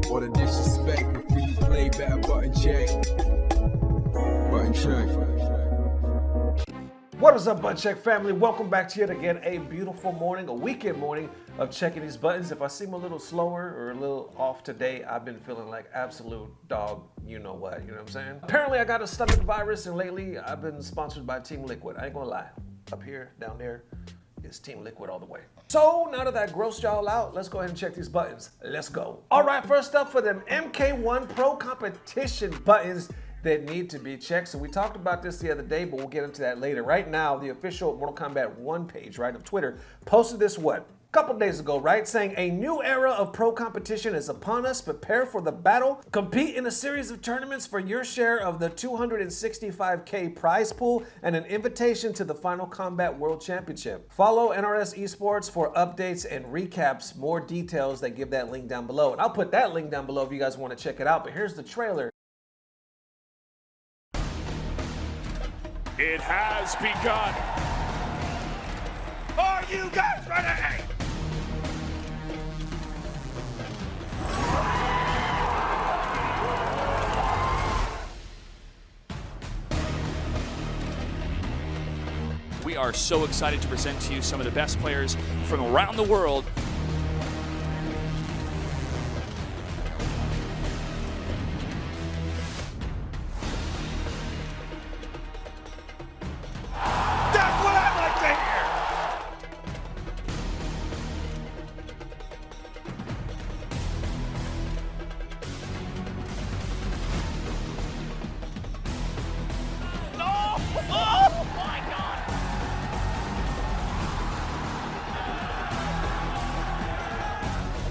All the disrespect before you play back, button check. Button check. What is up, Button Check family? Welcome back to yet again a beautiful morning, a weekend morning of checking these buttons. If I seem a little slower or a little off today, I've been feeling like absolute dog, you know what I'm saying? Apparently I got a stomach virus and lately I've been sponsored by Team Liquid. I ain't gonna lie. Up here, down there, it's Team Liquid all the way. So now that I grossed y'all out, let's go ahead and check these buttons. Let's go. All right, first up for them MK1 Pro Competition buttons that need to be checked. So we talked about this the other day, but we'll get into that later. Right now, the official Mortal Kombat 1 page, right, of Twitter, posted this, a couple days ago, right? Saying a new era of pro competition is upon us. Prepare for the battle. Compete in a series of tournaments for your share of the 265K prize pool and an invitation to the Final Combat World Championship. Follow NRS Esports for updates and recaps, more details that give that link down below. And I'll put that link down below if you guys want to check it out. But here's the trailer. It has begun. Are you guys ready? We are so excited to present to you some of the best players from around the world. That's what I like to hear! No! Oh my God!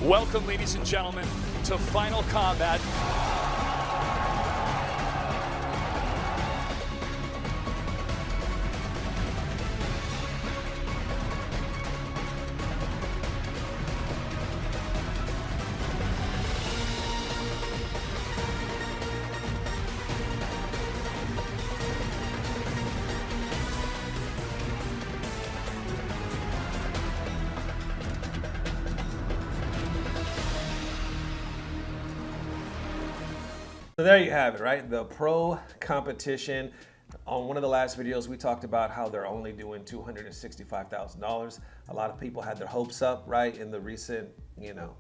Welcome, ladies and gentlemen, to Final Combat. So there you have it, right? The pro competition. On one of the last videos, we talked about how they're only doing $265,000. A lot of people had their hopes up, right? In the recent,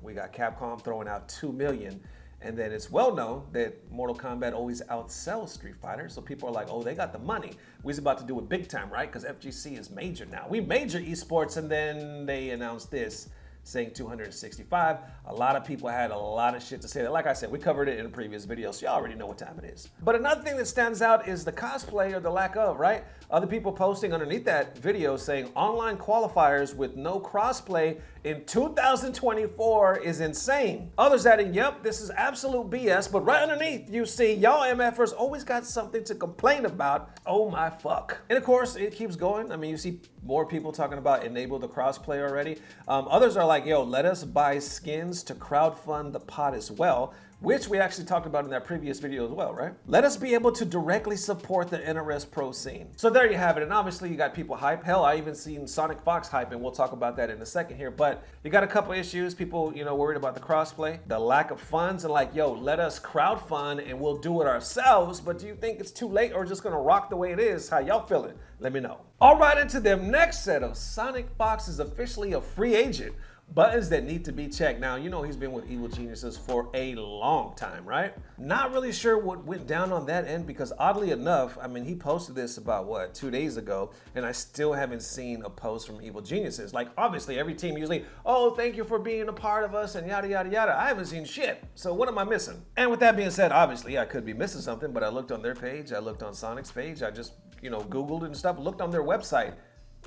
we got Capcom throwing out $2 million. And then it's well known that Mortal Kombat always outsells Street Fighter. So people are like, oh, they got the money. We're about to do it big time, right? Because FGC is major now. We major esports, and then they announced this, saying 265. A lot of people had a lot of shit to say. Like I said, we covered it in a previous video, so y'all already know what time it is. But another thing that stands out is the cosplay or the lack of, right? Other people posting underneath that video saying online qualifiers with no crossplay in 2024 is insane. Others adding, yep, this is absolute BS, but right underneath you see y'all MFers always got something to complain about. Oh my fuck. And of course, it keeps going. I mean, you see more people talking about enable the crossplay already. Others are like, yo, let us buy skins to crowdfund the pot as well, which we actually talked about in that previous video as well, right? Let us be able to directly support the NRS Pro scene. So there you have it. And obviously you got people hype. Hell, I even seen Sonic Fox hype, and we'll talk about that in a second here. But you got a couple issues. People, worried about the crossplay, the lack of funds, and like, yo, let us crowdfund and we'll do it ourselves. But do you think it's too late or just gonna rock the way it is? How y'all feeling? Let me know. All right, into them next set of Sonic Fox is officially a free agent. Buttons that need to be checked. Now, he's been with Evil Geniuses for a long time, right? Not really sure what went down on that end because oddly enough, I mean, he posted this about 2 days ago, and I still haven't seen a post from Evil Geniuses. Like, obviously, every team usually, oh, thank you for being a part of us and yada, yada, yada. I haven't seen shit. So what am I missing? And with that being said, obviously, I could be missing something, but I looked on their page. I looked on Sonic's page. I just, Googled and stuff, looked on their website.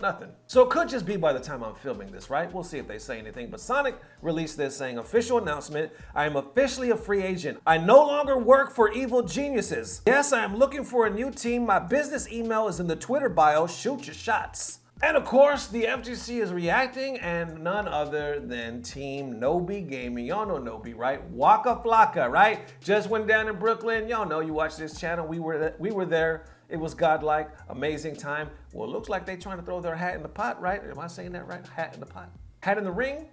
Nothing. So it could just be by the time I'm filming this, right? We'll see if they say anything. But Sonic released this saying, official announcement, I am officially a free agent. I no longer work for Evil Geniuses. Yes, I am looking for a new team. My business email is in the Twitter bio. Shoot your shots. And of course, the FGC is reacting, and none other than Team Nobi Gaming. Y'all know Nobi, right? Waka Flocka, right? Just went down in Brooklyn. Y'all know, you watch this channel. We were there. It was godlike, amazing time. Well, it looks like they're trying to throw their hat in the pot, right? Am I saying that right? Hat in the pot. Hat in the ring?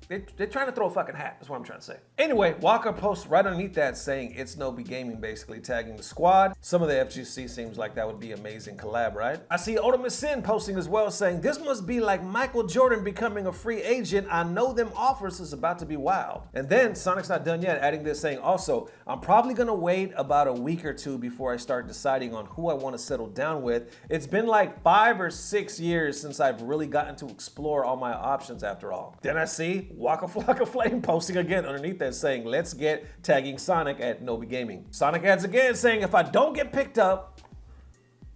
They're trying to throw a fucking hat. That's what I'm trying to say. Anyway, Walker posts right underneath that saying it's Nobi Gaming, basically tagging the squad. Some of the FGC seems like that would be amazing collab, right? I see Odamus Sin posting as well saying, this must be like Michael Jordan becoming a free agent. I know them offers is about to be wild. And then Sonic's not done yet, adding this saying, also, I'm probably gonna wait about a week or two before I start deciding on who I want to settle down with. It's been like 5 or 6 years since I've really gotten to explore all my options after all. Then I see Waka Flocka Flame posting again underneath that saying, let's get tagging Sonic at Nobi Gaming. Sonic adds again saying, if I don't get picked up,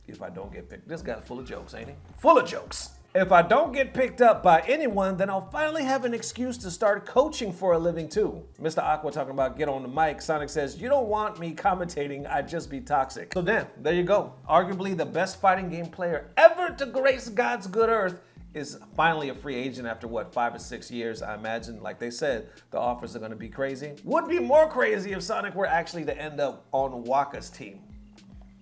this guy's full of jokes, ain't he? Full of jokes. If I don't get picked up by anyone, then I'll finally have an excuse to start coaching for a living too. Mr. Aqua talking about get on the mic. Sonic says, you don't want me commentating, I'd just be toxic. So damn, there you go. Arguably the best fighting game player ever to grace God's good earth is finally a free agent after what, 5 or 6 years. I imagine, like they said, the offers are gonna be crazy. Would be more crazy if Sonic were actually to end up on Waka's team.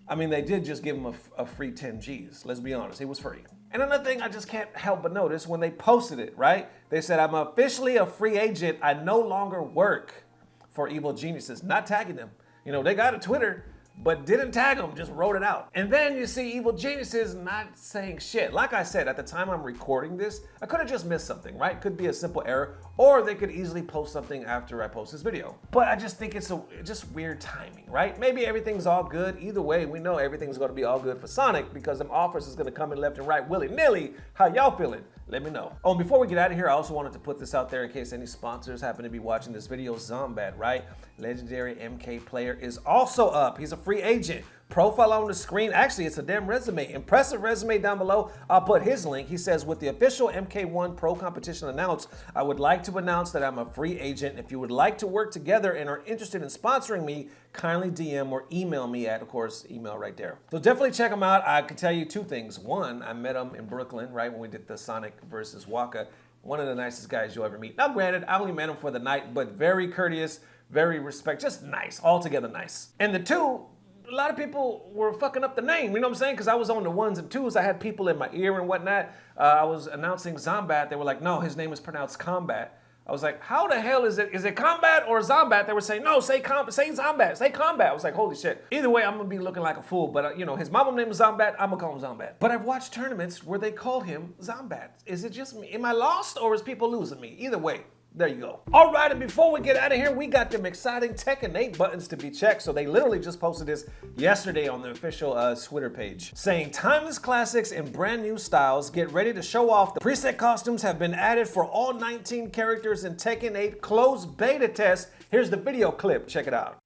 I mean, they did just give him a free 10 G's. Let's be honest, he was free. And another thing I just can't help but notice when they posted it, right? They said, I'm officially a free agent. I no longer work for Evil Geniuses. Not tagging them. You know, they got a Twitter, but didn't tag them, just wrote it out. And then you see Evil Geniuses not saying shit. Like I said, at the time I'm recording this, I could have just missed something, right? Could be a simple error, or they could easily post something after I post this video. But I just think it's just weird timing, right? Maybe everything's all good. Either way, we know everything's gonna be all good for Sonic because them offers is gonna come in left and right willy-nilly. How y'all feeling? Let me know. Oh, and before we get out of here, I also wanted to put this out there in case any sponsors happen to be watching this video. Zombat, right? Legendary MK player is also up. He's a free agent. Profile on the screen. Actually, it's a damn resume. Impressive resume down below. I'll put his link. He says, with the official MK1 Pro competition announced, I would like to announce that I'm a free agent. If you would like to work together and are interested in sponsoring me, kindly DM or email me at, of course, email right there. So definitely check him out. I can tell you 2 things. One, I met him in Brooklyn, right, when we did the Sonic versus Waka. One of the nicest guys you'll ever meet. Now, granted, I only met him for the night, but very courteous, very just nice, altogether nice. And the 2, a lot of people were fucking up the name, you know what I'm saying? Because I was on the 1s and 2s. I had people in my ear and whatnot. I was announcing Zombat. They were like, no, his name is pronounced Combat. I was like, how the hell is it? Is it Combat or Zombat? They were saying, no, say Zombat, say Combat. I was like, holy shit. Either way, I'm gonna be looking like a fool. But you know, his mama name is Zombat. I'm gonna call him Zombat. But I've watched tournaments where they call him Zombat. Is it just me? Am I lost or is people losing me? Either way. There you go. All right, and before we get out of here, we got them exciting Tekken 8 buttons to be checked. So they literally just posted this yesterday on the official Twitter page, saying timeless classics and brand new styles. Get ready to show off. The preset costumes have been added for all 19 characters in Tekken 8 closed beta test. Here's the video clip. Check it out.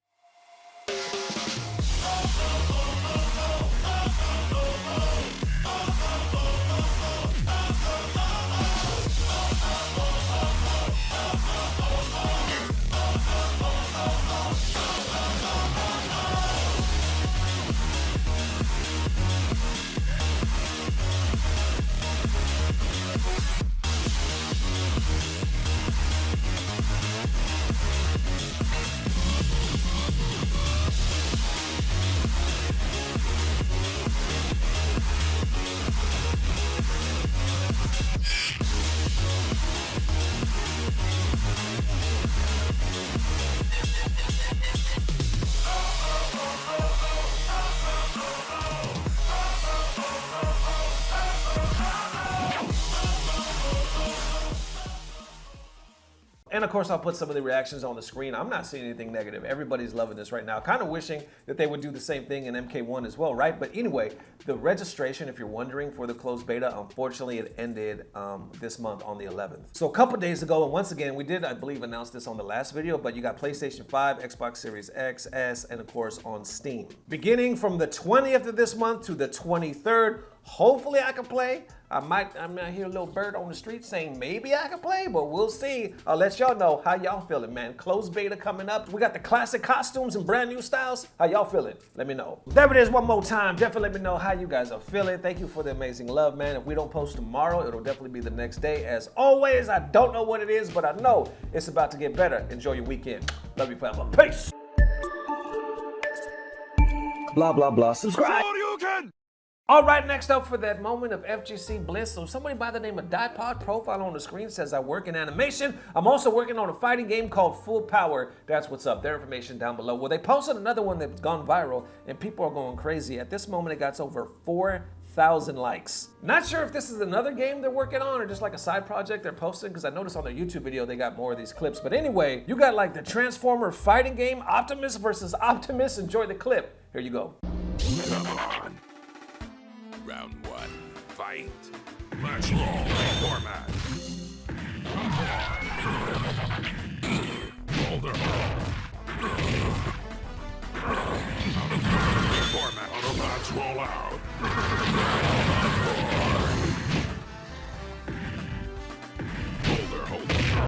And of course, I'll put some of the reactions on the screen. I'm not seeing anything negative. Everybody's loving this right now. Kind of wishing that they would do the same thing in MK1 as well, right? But anyway, the registration, if you're wondering, for the closed beta, unfortunately, it ended this month on the 11th. So a couple days ago, and once again, we did, I believe, announce this on the last video, but you got PlayStation 5, Xbox Series X, S, and of course on Steam. Beginning from the 20th of this month to the 23rd, hopefully I can play. I'm gonna hear a little bird on the street saying maybe I can play, but we'll see. I'll let y'all know how y'all feeling, man. Closed beta coming up. We got the classic costumes and brand new styles. How y'all feeling? Let me know. There it is one more time. Definitely let me know how you guys are feeling. Thank you for the amazing love, man. If we don't post tomorrow, it'll definitely be the next day. As always, I don't know what it is, but I know it's about to get better. Enjoy your weekend. Love you forever. Peace. Blah, blah, blah. Subscribe. All right, next up for that moment of FGC bliss. So somebody by the name of Diepod, profile on the screen, says I work in animation. I'm also working on a fighting game called Full Power. That's what's up. Their information down below. Well, they posted another one that's gone viral and people are going crazy. At this moment, it got over 4,000 likes. Not sure if this is another game they're working on or just like a side project they're posting, because I noticed on their YouTube video they got more of these clips. But anyway, you got like the Transformer fighting game, Optimus versus Optimus. Enjoy the clip. Here you go. Come on. Round 1. Fight. Let's roll. Format. Boulder.